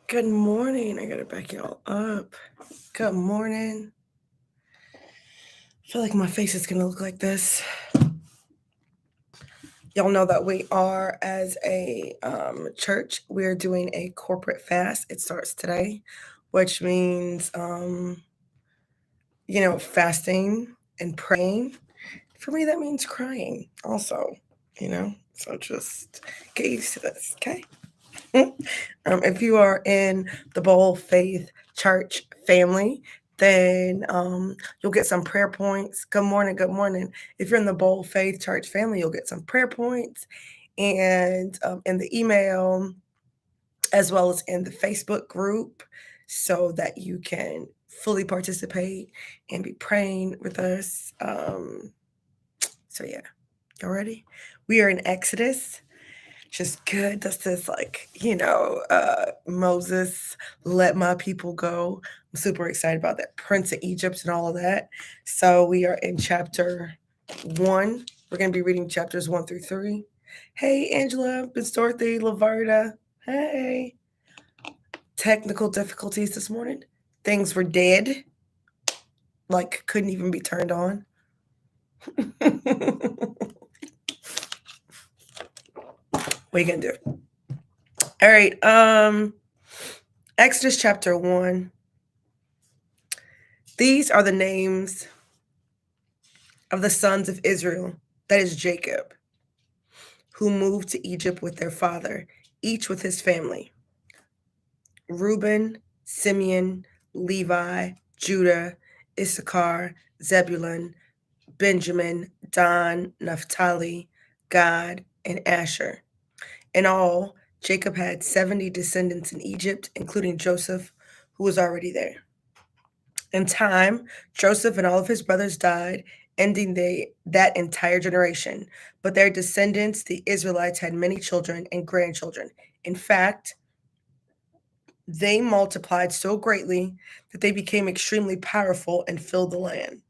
Good morning. I gotta back y'all up. Good morning. I feel like my face is gonna look like this. Y'all know that we are, as a church, we're doing a corporate fast. It starts today, which means, fasting and praying. For me, that means crying also, so just get used to this, okay? If you are in the Bold Faith Church family, then you'll get some prayer points. Good morning. Good morning. If you're in the Bold Faith Church family, you'll get some prayer points. And in the email, as well as in the Facebook group, so that you can fully participate and be praying with us. So, yeah, y'all ready? We are in Exodus. Just good. That's this Moses let my people go. I'm super excited about that. Prince of Egypt and all of that. So we are in chapter 1. We're going to be reading chapters 1 through 3. Hey, Angela, Miss Dorothy, Lavarda. Hey. Technical difficulties this morning. Things were dead. Like, couldn't even be turned on. What are you going to do? All right. Exodus chapter 1. These are the names of the sons of Israel, that is Jacob, who moved to Egypt with their father, each with his family: Reuben, Simeon, Levi, Judah, Issachar, Zebulun, Benjamin, Dan, Naphtali, Gad, and Asher. In all, Jacob had 70 descendants in Egypt, including Joseph, who was already there. In time, Joseph and all of his brothers died, ending that entire generation. But their descendants, the Israelites, had many children and grandchildren. In fact, they multiplied so greatly that they became extremely powerful and filled the land.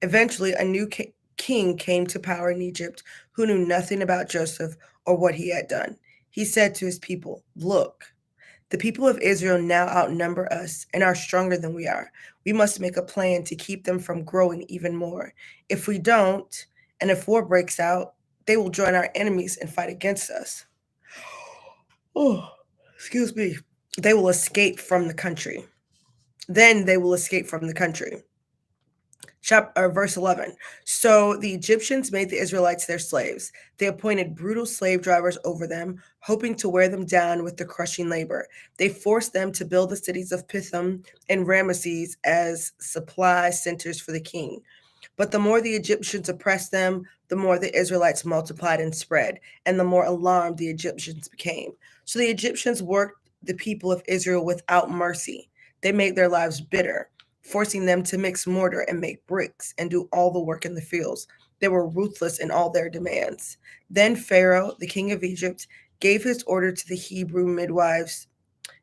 Eventually, a new king came to power in Egypt who knew nothing about Joseph or what he had done. He said to his people, "Look, the people of Israel now outnumber us and are stronger than we are. We must make a plan to keep them from growing even more. If we don't, and if war breaks out, they will join our enemies and fight against us. Oh, excuse me. They will escape from the country. Then they will escape from the country." Verse 11. So the Egyptians made the Israelites their slaves. They appointed brutal slave drivers over them, hoping to wear them down with the crushing labor. They forced them to build the cities of Pithom and Ramesses as supply centers for the king. But the more the Egyptians oppressed them, the more the Israelites multiplied and spread, and the more alarmed the Egyptians became. So the Egyptians worked the people of Israel without mercy. They made their lives bitter, forcing them to mix mortar and make bricks and do all the work in the fields. They were ruthless in all their demands. Then Pharaoh, the king of Egypt, gave his order to the Hebrew midwives,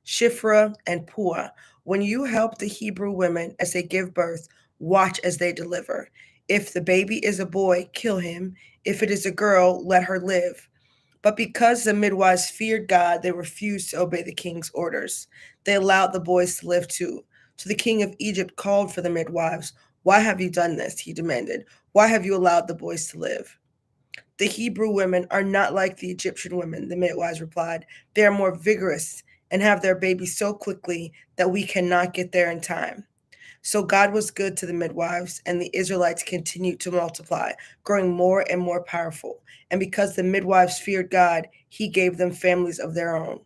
Shiphrah and Puah: "When you help the Hebrew women as they give birth, watch as they deliver. If the baby is a boy, kill him. If it is a girl, let her live." But because the midwives feared God, they refused to obey the king's orders. They allowed the boys to live too. So the king of Egypt called for the midwives. "Why have you done this?" he demanded. "Why have you allowed the boys to live?" "The Hebrew women are not like the Egyptian women," the midwives replied. "They are more vigorous and have their babies so quickly that we cannot get there in time." So God was good to the midwives, and the Israelites continued to multiply, growing more and more powerful. And because the midwives feared God, he gave them families of their own.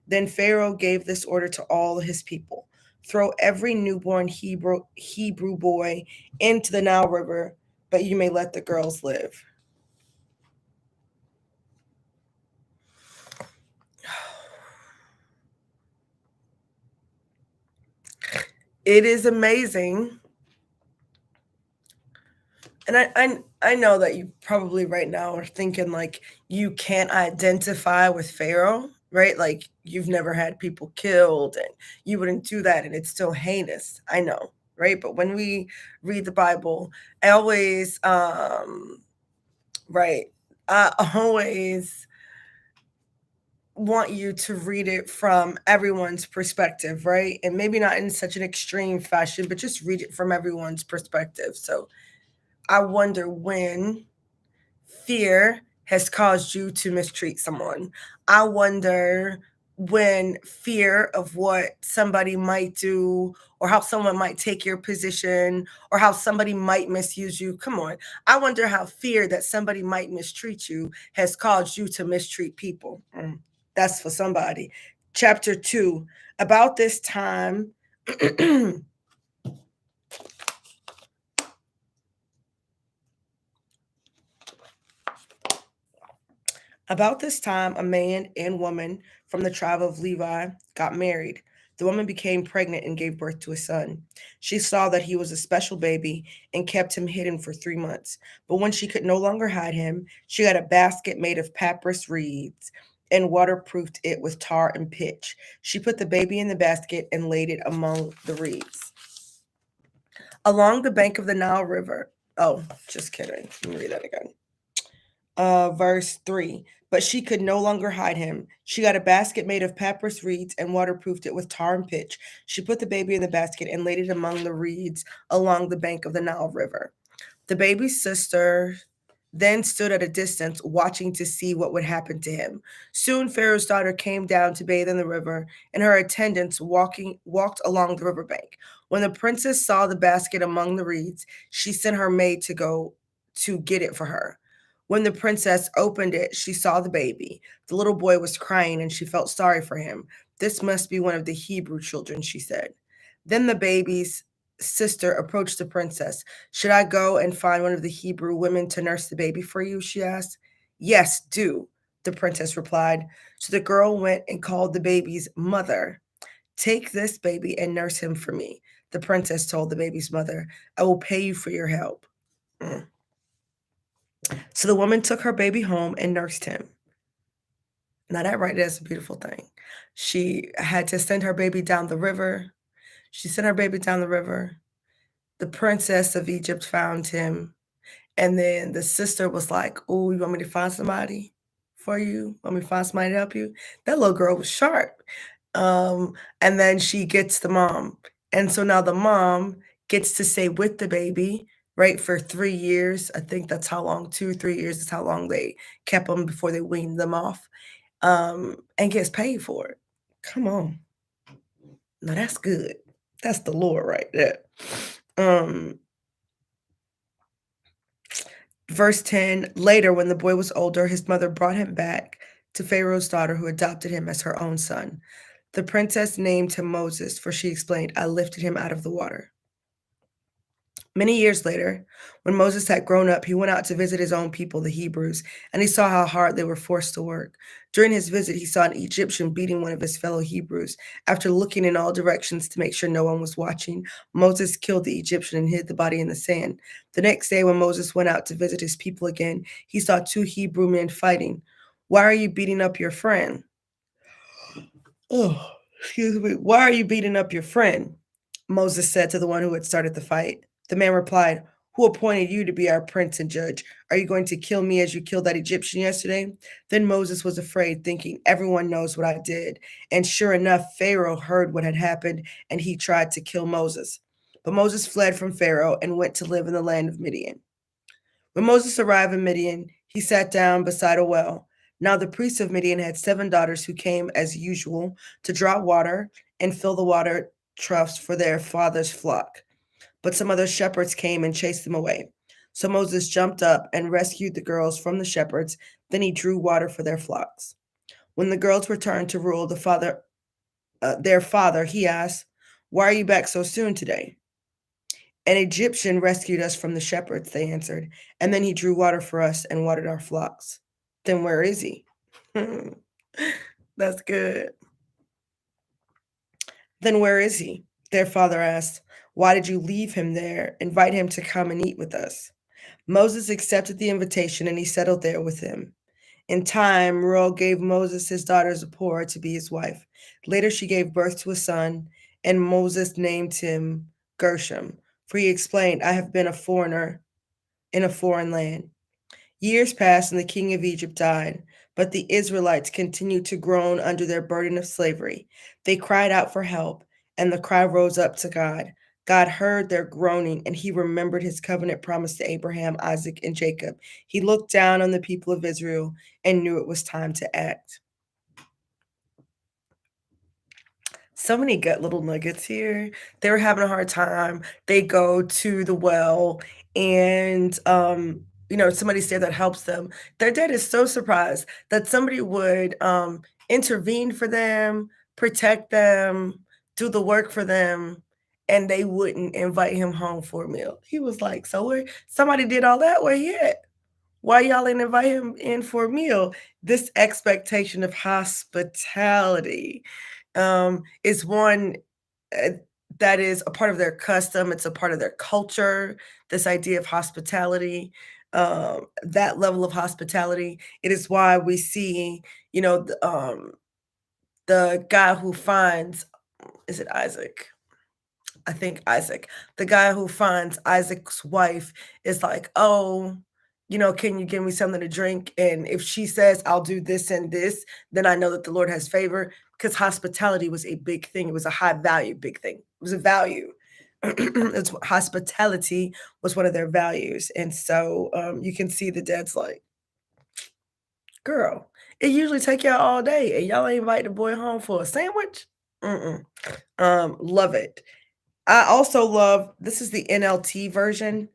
Then Pharaoh gave this order to all his people: "Throw every newborn Hebrew boy into the Nile River, but you may let the girls live." It is amazing. And I know that you probably right now are thinking like you can't identify with Pharaoh, right? Like you've never had people killed and you wouldn't do that and it's still heinous. I know, right? But when we read the Bible, I always right, I always want you to read it from everyone's perspective, right? And maybe not in such an extreme fashion, but just read it from everyone's perspective. So I wonder when fear has caused you to mistreat someone. I wonder when fear of what somebody might do or how someone might take your position or how somebody might misuse you. Come on. I wonder how fear that somebody might mistreat you has caused you to mistreat people. That's for somebody. Chapter 2. About this time, About this time, a man and woman from the tribe of Levi got married. The woman became pregnant and gave birth to a son. She saw that he was a special baby and kept him hidden for 3 months. But when she could no longer hide him, she got a basket made of papyrus reeds and waterproofed it with tar and pitch. She put the baby in the basket and laid it among the reeds. Along the bank of the Nile River. Oh, just kidding. Let me read that again. Verse 3. But she could no longer hide him. She got a basket made of papyrus reeds and waterproofed it with tar and pitch. She put the baby in the basket and laid it among the reeds along the bank of the Nile River. The baby's sister then stood at a distance, watching to see what would happen to him. Soon Pharaoh's daughter came down to bathe in the river, and her attendants walked along the riverbank. When the princess saw the basket among the reeds, she sent her maid to go to get it for her. When the princess opened it, she saw the baby. The little boy was crying, and she felt sorry for him. This must be one of the Hebrew children, she said. Then the baby's sister approached the princess. Should I go and find one of the Hebrew women to nurse the baby for you? She asked. Yes, do, the princess replied. So the girl went and called the baby's mother. Take this baby and nurse him for me, the princess told the baby's mother. I will pay you for your help. Mm. So the woman took her baby home and nursed him. Now that right there is a beautiful thing. She had to send her baby down the river. She sent her baby down the river. The princess of Egypt found him. And then the sister was like, oh, you want me to find somebody for you? Want me to find somebody to help you? That little girl was sharp. And then she gets the mom. And so now the mom gets to stay with the baby, right, for 3 years. I think that's how long, 2 or 3 years is how long they kept them before they weaned them off, and gets paid for it. Come on. Now that's good. That's the Lord right there. Um, Verse 10. Later, when the boy was older, his mother brought him back to Pharaoh's daughter, who adopted him as her own son. The princess named him Moses, for she explained, I lifted him out of the water. Many years later, when Moses had grown up, he went out to visit his own people, the Hebrews, and he saw how hard they were forced to work. During his visit, he saw an Egyptian beating one of his fellow Hebrews. After looking in all directions to make sure no one was watching, Moses killed the Egyptian and hid the body in the sand. The next day, when Moses went out to visit his people again, he saw two Hebrew men fighting. Why are you beating up your friend? Oh, excuse me. Why are you beating up your friend? Moses said to the one who had started the fight. The man replied, who appointed you to be our prince and judge? Are you going to kill me as you killed that Egyptian yesterday? Then Moses was afraid, thinking, everyone knows what I did. And sure enough, Pharaoh heard what had happened, and he tried to kill Moses. But Moses fled from Pharaoh and went to live in the land of Midian. When Moses arrived in Midian, he sat down beside a well. Now the priests of Midian had 7 daughters who came as usual to draw water and fill the water troughs for their father's flock. But some other shepherds came and chased them away. So Moses jumped up and rescued the girls from the shepherds. Then he drew water for their flocks. When the girls returned to rule their father, he asked, why are you back so soon today? An Egyptian rescued us from the shepherds, they answered, and then he drew water for us and watered our flocks. Then where is he? That's good. Then where is he? Their father asked. Why did you leave him there? Invite him to come and eat with us. Moses accepted the invitation and he settled there with him. In time, Reuel gave Moses his daughter Zipporah to be his wife. Later, she gave birth to a son, and Moses named him Gershom, for he explained, I have been a foreigner in a foreign land. Years passed and the king of Egypt died, but the Israelites continued to groan under their burden of slavery. They cried out for help, and the cry rose up to God. God heard their groaning, and he remembered his covenant promise to Abraham, Isaac, and Jacob. He looked down on the people of Israel and knew it was time to act. So many good little nuggets here. They were having a hard time. They go to the well, and somebody's there that helps them. Their dad is so surprised that somebody would intervene for them, protect them, do the work for them, and they wouldn't invite him home for a meal. He was like, "So where somebody did all that? Where he at? Why y'all ain't invite him in for a meal?" This expectation of hospitality is one uh, that is a part of their custom. It's a part of their culture. This idea of hospitality, that level of hospitality. It is why we see, the guy who finds, is it Isaac? I think Isaac, the guy who finds Isaac's wife is like, "Oh, can you give me something to drink? And if she says, I'll do this and this, then I know that the Lord has favor." Because hospitality was a big thing. It was a high value, big thing. It was a value. Hospitality was one of their values. And so you can see the dad's like, "Girl, it usually take y'all all day, and y'all ain't invite the boy home for a sandwich." Mm-mm. Love it. I also love, this is the NLT version.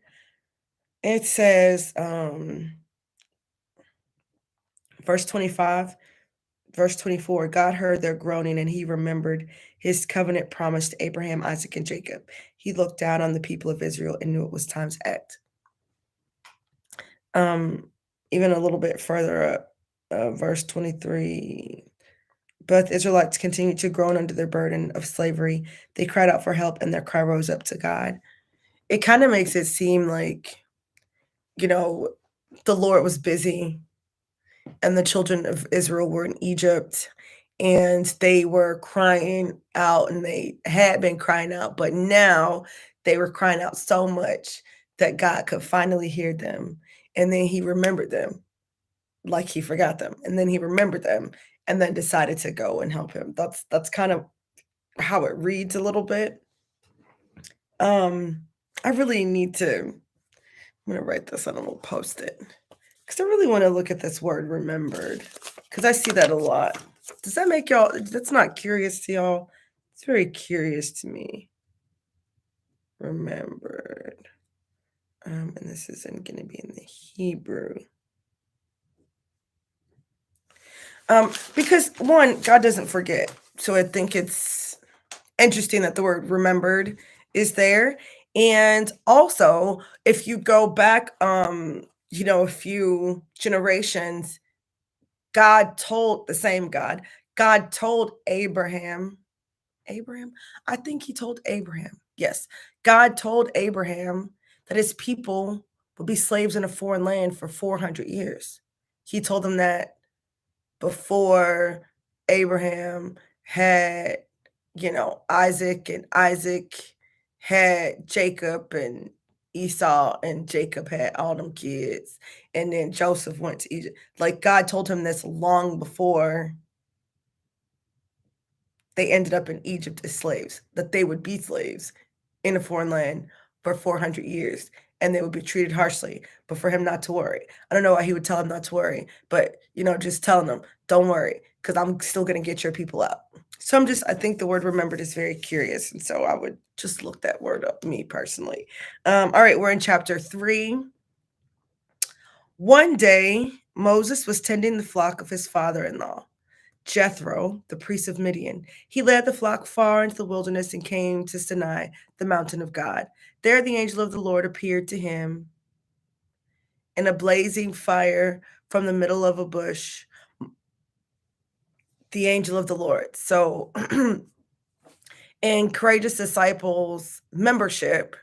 It says, verse 25, verse 24, God heard their groaning and he remembered his covenant promise to Abraham, Isaac, and Jacob. He looked down on the people of Israel and knew it was time to act. Even a little bit further up, verse 23, but the Israelites continued to groan under their burden of slavery. They cried out for help and their cry rose up to God. It kind of makes it seem like, the Lord was busy and the children of Israel were in Egypt and they were crying out, and they had been crying out, but now they were crying out so much that God could finally hear them. And then he remembered them, like he forgot them. And then he remembered them and then decided to go and help him. That's kind of how it reads a little bit. I really need to, I'm going to write this on a little post-it, because I really want to look at this word remembered, because I see that a lot. Does that make y'all, that's not curious to y'all? It's very curious to me. Remembered. And this isn't going to be in the Hebrew. Because one, God doesn't forget. So I think it's interesting that the word remembered is there. And also, if you go back, a few generations, God told God told Abraham, I think he told Abraham, yes, God told Abraham that his people would be slaves in a foreign land for 400 years. He told them that before Abraham had, Isaac, and Isaac had Jacob, and Esau, and Jacob had all them kids. And then Joseph went to Egypt. Like, God told him this long before they ended up in Egypt as slaves, that they would be slaves in a foreign land for 400 years and they would be treated harshly, but for him not to worry. I don't know why he would tell him not to worry, but, just telling them, don't worry, because I'm still going to get your people out. So I think the word remembered is very curious. And so I would just look that word up, me personally. All right, we're in chapter 3. One day, Moses was tending the flock of his father-in-law, Jethro, the priest of Midian. He led the flock far into the wilderness and came to Sinai, the mountain of God. There the angel of the Lord appeared to him in a blazing fire from the middle of a bush. The angel of the Lord. So in Courageous Disciples membership,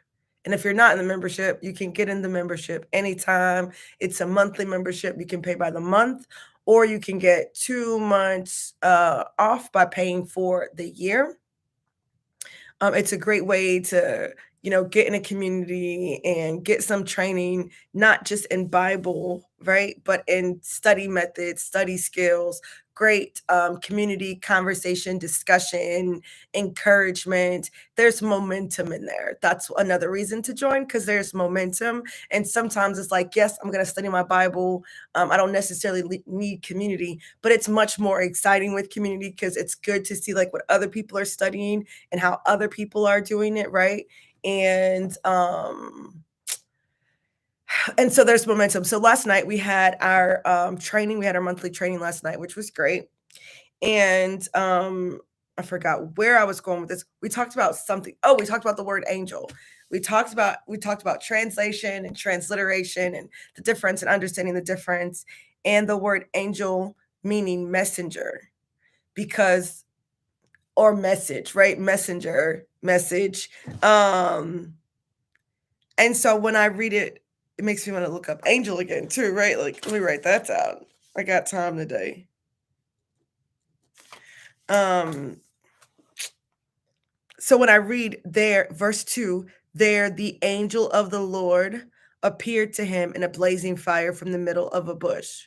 and if you're not in the membership, you can get in the membership anytime. It's a monthly membership. You can pay by the month, or you can get 2 months off by paying for the year. It's a great way to, get in a community and get some training, not just in Bible right? But in study methods, study skills, great community conversation, discussion, encouragement. There's momentum in there. That's another reason to join, because there's momentum. And sometimes it's like, yes, I'm going to study my Bible. I don't necessarily need community, but it's much more exciting with community because it's good to see like what other people are studying and how other people are doing it, right? And so there's momentum. So last night we had our training. We had our monthly training last night, which was great. And I forgot where I was going with this. We talked about something. Oh, we talked about the word angel. We talked about translation and transliteration and the difference and understanding the difference, and the word angel meaning messenger, because, or message, right? Messenger, message. And so when I read it, it makes me want to look up angel again too, right? Like, let me write that down. I got time today. So when I read there, verse 2, there the angel of the Lord appeared to him in a blazing fire from the middle of a bush.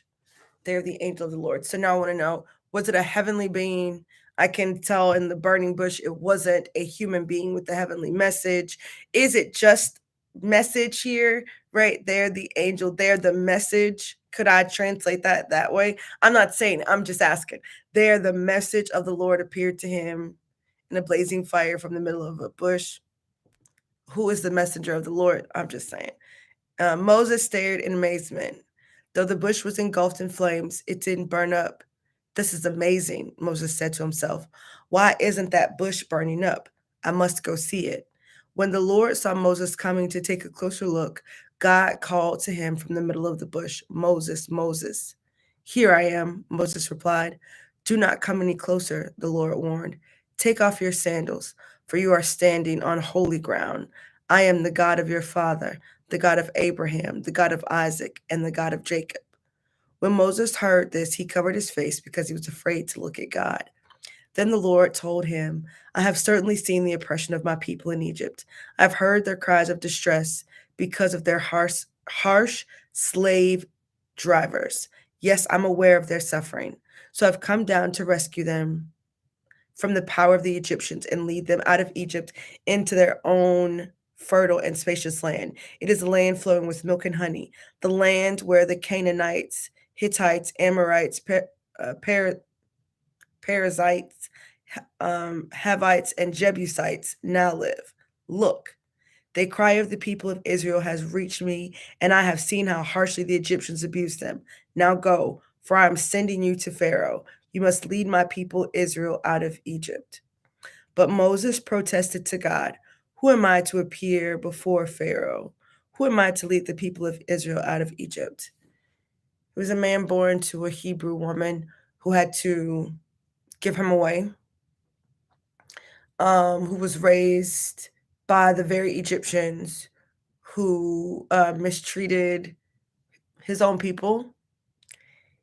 There the angel of the Lord. So now I want to know, was it a heavenly being? I can tell in the burning bush it wasn't a human being with the heavenly message. Is it just message here? Right there, the angel, there, the message. Could I translate that way? I'm not saying, I'm just asking. There, the message of the Lord appeared to him in a blazing fire from the middle of a bush. Who is the messenger of the Lord? I'm just saying. Moses stared in amazement. Though the bush was engulfed in flames, it didn't burn up. This is amazing, Moses said to himself. Why isn't that bush burning up? I must go see it. When the Lord saw Moses coming to take a closer look, God called to him from the middle of the bush, Moses, Moses. Here I am, Moses replied. Do not come any closer, the Lord warned. Take off your sandals, for you are standing on holy ground. I am the God of your father, the God of Abraham, the God of Isaac, and the God of Jacob. When Moses heard this, he covered his face because he was afraid to look at God. Then the Lord told him, I have certainly seen the oppression of my people in Egypt. I've heard their cries of distress because of their harsh slave drivers. Yes, I'm aware of their suffering. So I've come down to rescue them from the power of the Egyptians and lead them out of Egypt into their own fertile and spacious land. It is a land flowing with milk and honey, the land where the Canaanites, Hittites, Amorites, Perizzites, Havites, and Jebusites now live. Look, the cry of the people of Israel has reached me, and I have seen how harshly the Egyptians abuse them. Now go, for I am sending you to Pharaoh. You must lead my people Israel out of Egypt. But Moses protested to God, who am I to appear before Pharaoh? Who am I to lead the people of Israel out of Egypt? He was a man born to a Hebrew woman who had to give him away, who was raised by the very Egyptians who mistreated his own people.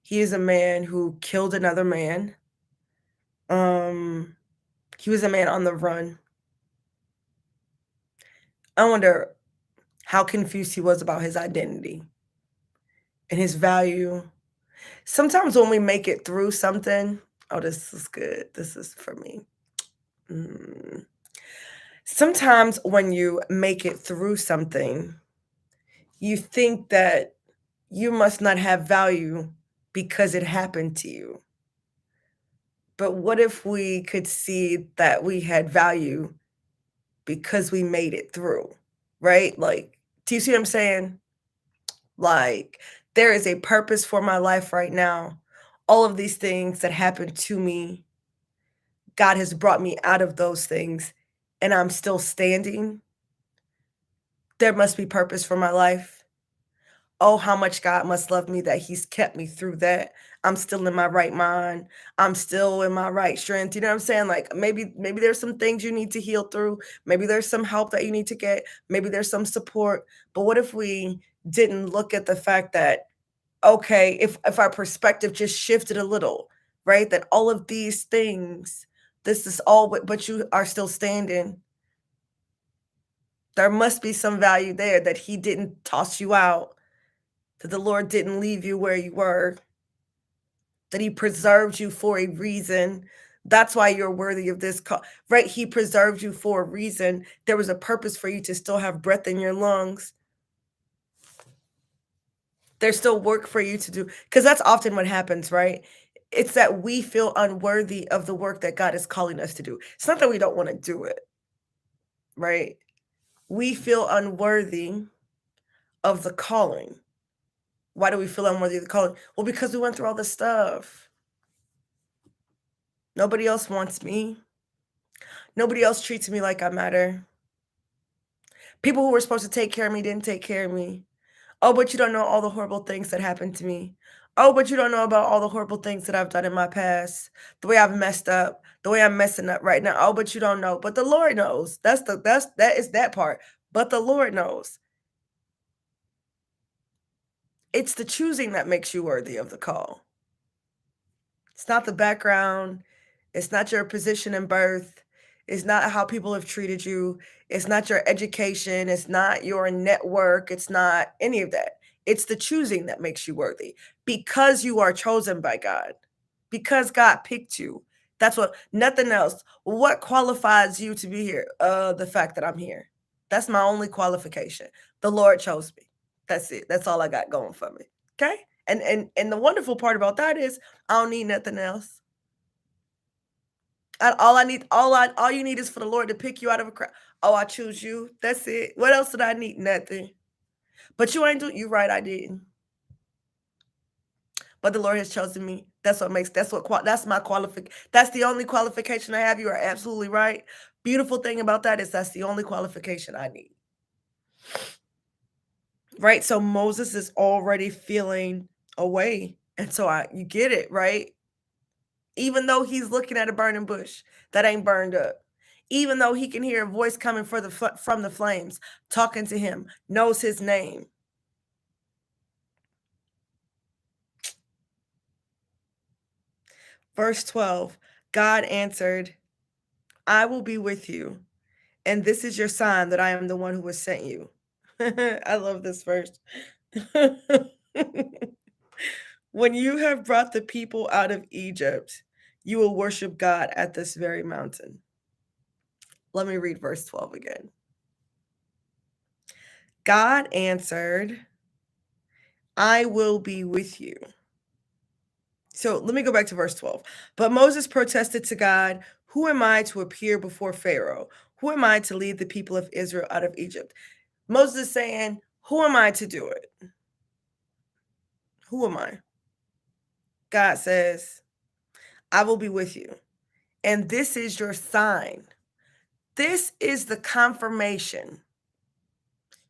He is a man who killed another man. He was a man on the run. I wonder how confused he was about his identity and his value. Sometimes when we make it through something, oh, this is good. This is for me. Sometimes when you make it through something, you think that you must not have value because it happened to you. But what if we could see that we had value because we made it through, right? Like, do you see what I'm saying? Like, there is a purpose for my life right now. All of these things that happened to me, God has brought me out of those things, and I'm still standing. There must be purpose for my life. Oh, how much God must love me that he's kept me through that. I'm still in my right mind. I'm still in my right strength. You know what I'm saying? Like maybe there's some things you need to heal through. Maybe there's some help that you need to get. Maybe there's some support. But what if we didn't look at the fact that, okay, if our perspective just shifted a little, right? That all of these things, this is all, but you are still standing. There must be some value there that he didn't toss you out. that the Lord didn't leave you where you were, that he preserved you for a reason. That's why you're worthy of this call, right? He preserved you for a reason. There was a purpose for you to still have breath in your lungs. There's still work for you to do, because that's often what happens, right? It's that we feel unworthy of the work that God is calling us to do. It's not that we don't want to do it, right? We feel unworthy of the calling. Why do we feel unworthy of the calling? Well, because we went through all this stuff. Nobody else wants me. Nobody else treats me like I matter. People who were supposed to take care of me didn't take care of me. Oh, but you don't know all the horrible things that happened to me. Oh, but you don't know about all the horrible things that I've done in my past, the way I've messed up, the way I'm messing up right now. Oh, but you don't know. But the Lord knows. That is that part. But the Lord knows. It's the choosing that makes you worthy of the call. It's not the background. It's not your position in birth. It's not how people have treated you. It's not your education. It's not your network. It's not any of that. It's the choosing that makes you worthy, because you are chosen by God, because God picked you. That's what, nothing else. What qualifies you to be here? The fact that I'm here. That's my only qualification. The Lord chose me. That's it. That's all I got going for me. Okay? And the wonderful part about that is I don't need nothing else. All you need is for the Lord to pick you out of a crowd. Oh, I choose you. That's it. What else did I need? Nothing. But you ain't doing. You right, I didn't. But the Lord has chosen me. That's my qualification. That's the only qualification I have. You are absolutely right. Beautiful thing about that is that's the only qualification I need. Right? So Moses is already feeling away. And so you get it, right? Even though he's looking at a burning bush that ain't burned up, even though he can hear a voice coming from the flames, talking to him, knows his name. Verse 12, God answered, I will be with you, and this is your sign that I am the one who has sent you. I love this verse. When you have brought the people out of Egypt, you will worship God at this very mountain. Let me read verse 12 again. God answered, I will be with you. So let me go back to verse 12. But Moses protested to God, who am I to appear before Pharaoh? Who am I to lead the people of Israel out of Egypt? Moses is saying, who am I to do it? Who am I? God says, I will be with you. And this is your sign. This is the confirmation.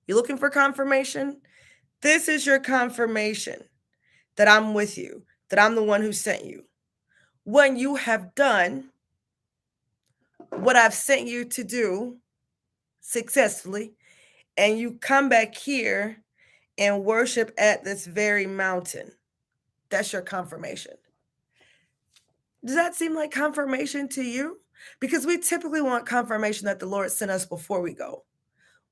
You looking for confirmation? This is your confirmation that I'm with you, that I'm the one who sent you. When you have done what I've sent you to do successfully, and you come back here and worship at this very mountain, that's your confirmation. Does that seem like confirmation to you? Because we typically want confirmation that the Lord sent us before we go.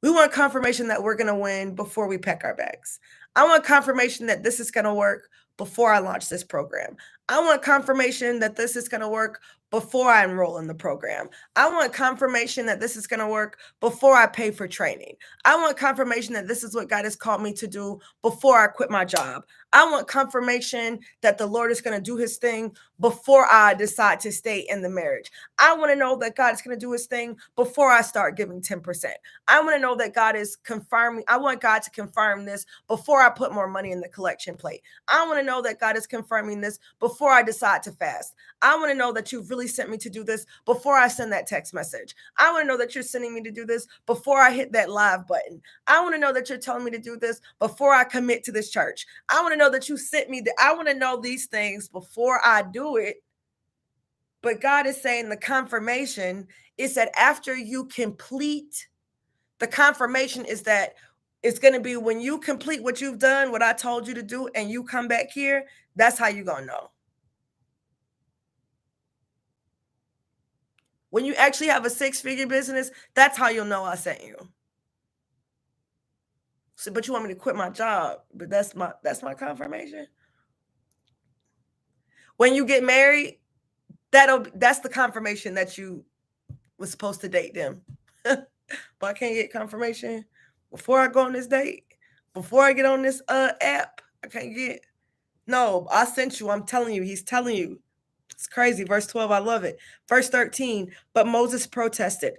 We want confirmation that we're going to win before we pack our bags. I want confirmation that this is going to work before I launch this program. I want confirmation that this is going to work before I enroll in the program. I want confirmation that this is going to work before I pay for training. I want confirmation that this is what God has called me to do before I quit my job. I want confirmation that the Lord is going to do his thing before I decide to stay in the marriage. I want to know that God is going to do his thing before I start giving 10%. I want to know that God is confirming. I want God to confirm this before I put more money in the collection plate. I want to know that God is confirming this before I decide to fast. I want to know that you've really sent me to do this before I send that text message. I want to know that you're sending me to do this before I hit that live button. I want to know that you're telling me to do this before I commit to this church. I want to know that you sent me. I want to know these things before I do it. But God is saying the confirmation is that after you complete, the confirmation is that it's going to be when you complete what you've done, what I told you to do, and you come back here, that's how you're going to know. When you actually have a 6-figure business, that's how you'll know I sent you. So, but you want me to quit my job? But that's my confirmation. When you get married, that's the confirmation that you was supposed to date them. But I can't get confirmation before I go on this date. Before I get on this app, I can't get. No, I sent you. I'm telling you. He's telling you. It's crazy. Verse 12, I love it. Verse 13, but Moses protested.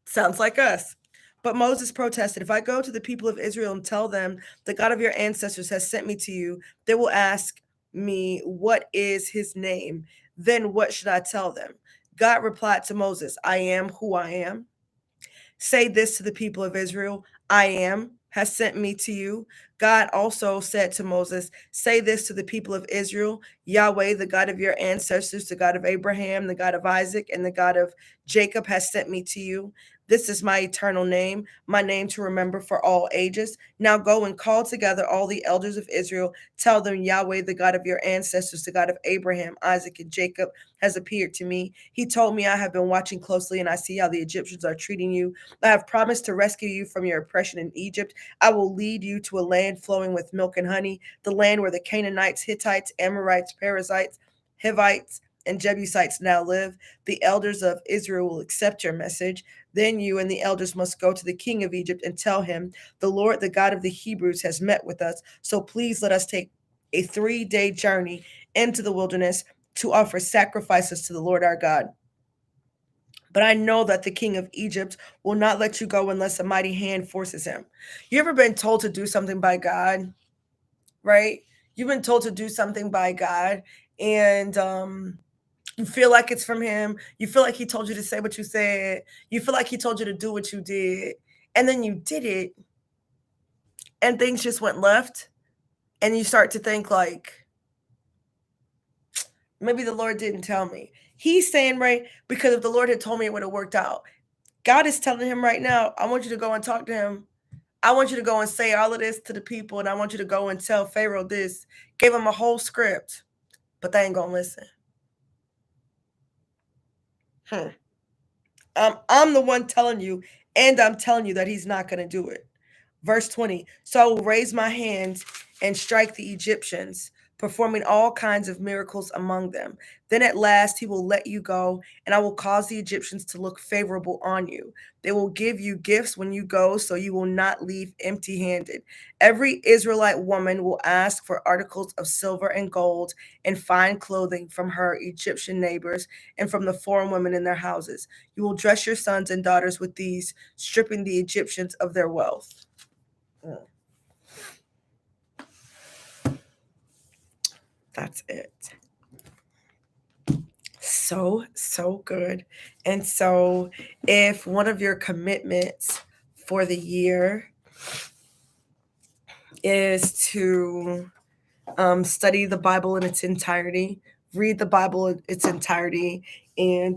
Sounds like us. But Moses protested, if I go to the people of Israel and tell them, the God of your ancestors has sent me to you, they will ask me, what is his name? Then what should I tell them? God replied to Moses, I am who I am. Say this to the people of Israel, I am has sent me to you. God also said to Moses, say this to the people of Israel, Yahweh, the God of your ancestors, the God of Abraham, the God of Isaac, and the God of Jacob has sent me to you. This is my eternal name, my name to remember for all ages. Now go and call together all the elders of Israel. Tell them Yahweh, the God of your ancestors, the God of Abraham, Isaac, and Jacob has appeared to me. He told me, I have been watching closely and I see how the Egyptians are treating you. I have promised to rescue you from your oppression in Egypt. I will lead you to a land flowing with milk and honey, the land where the Canaanites, Hittites, Amorites, Perizzites, Hivites, and Jebusites now live. The elders of Israel will accept your message. Then you and the elders must go to the king of Egypt and tell him, the Lord, the God of the Hebrews, has met with us. So please let us take a 3-day journey into the wilderness to offer sacrifices to the Lord our God. But I know that the king of Egypt will not let you go unless a mighty hand forces him. You ever been told to do something by God, right? You've been told to do something by God, and you feel like it's from him. You feel like he told you to say what you said. You feel like he told you to do what you did. And then you did it, and things just went left. And you start to think like, maybe the Lord didn't tell me. He's saying, right, because if the Lord had told me, it would have worked out. God is telling him right now, I want you to go and talk to him. I want you to go and say all of this to the people, and I want you to go and tell Pharaoh this. Gave him a whole script, but they ain't gonna listen. I'm the one telling you, and I'm telling you that he's not gonna do it. Verse 20, so I will raise my hand and strike the Egyptians, performing all kinds of miracles among them. Then at last he will let you go, and I will cause the Egyptians to look favorable on you. They will give you gifts when you go, so you will not leave empty handed. Every Israelite woman will ask for articles of silver and gold and fine clothing from her Egyptian neighbors and from the foreign women in their houses. You will dress your sons and daughters with these, stripping the Egyptians of their wealth. That's it. So good. And so if one of your commitments for the year is to study the Bible in its entirety, read the Bible in its entirety, and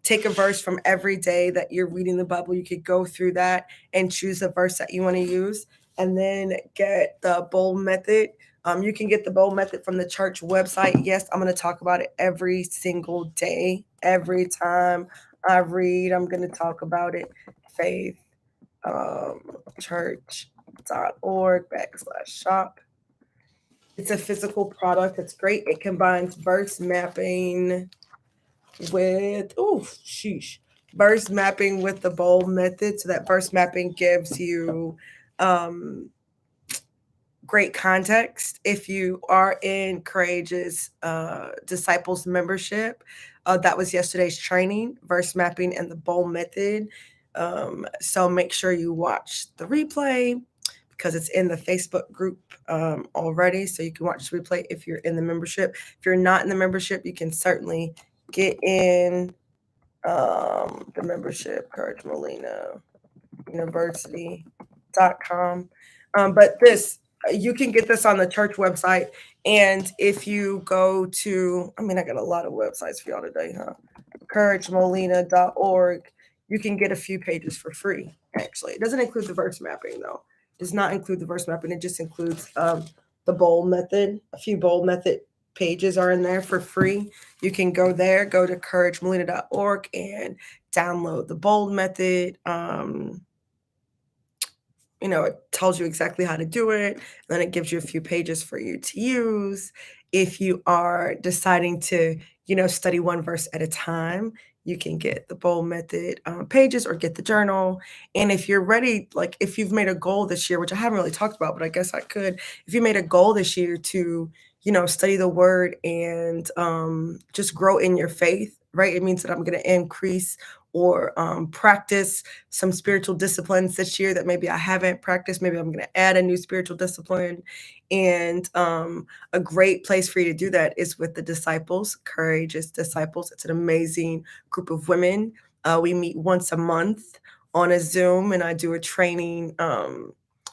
take a verse from every day that you're reading the Bible, you could go through that and choose a verse that you want to use, and then get the bowl method. You can get the bowl method from the church website. Yes, I'm going to talk about it every single day. Every time I read, I'm going to talk about it. Faith church.org/shop. It's a physical product. It's great. It combines verse mapping with verse mapping with the bowl method. So that verse mapping gives you great context. If you are in Courageous Disciples membership, that was yesterday's training, verse mapping and the bowl method. So make sure you watch the replay, because it's in the Facebook group already. So you can watch the replay if you're in the membership. If you're not in the membership, you can certainly get in the membership, Courage Molina University.com. But you can get this on the church website. And if you go to, I got a lot of websites for y'all today, huh? CourageMolina.org. You can get a few pages for free, actually. It doesn't include the verse mapping, though. It does not include the verse mapping. It just includes the bowl method. A few bowl method pages are in there for free. You can go there, go to CourageMolina.org and download the bold method. it tells you exactly how to do it, and then it gives you a few pages for you to use. If you are deciding to, study one verse at a time, you can get the bold method pages or get the journal. And if you're ready, like if you've made a goal this year, which I haven't really talked about, but I guess I could, if you made a goal this year to, study the word and just grow in your faith, right? It means that I'm going to increase or practice some spiritual disciplines this year that maybe I haven't practiced. Maybe I'm going to add a new spiritual discipline. And a great place for you to do that is with the disciples, Courageous Disciples. It's an amazing group of women. We meet once a month on a Zoom, and I do a training.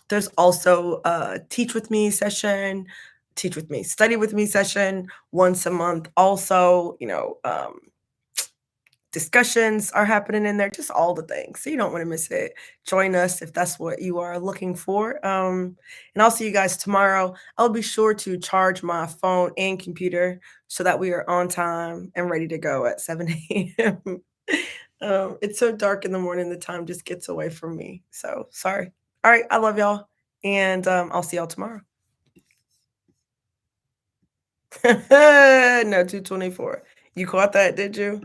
There's also a study with me session once a month. Also, discussions are happening in there, just all the things. So you don't want to miss it. Join us if that's what you are looking for. And I'll see you guys tomorrow. I'll be sure to charge my phone and computer so that we are on time and ready to go at 7 a.m. It's so dark in the morning, the time just gets away from me. So sorry. All right, I love y'all. And I'll see y'all tomorrow. No, 224. You caught that, did you?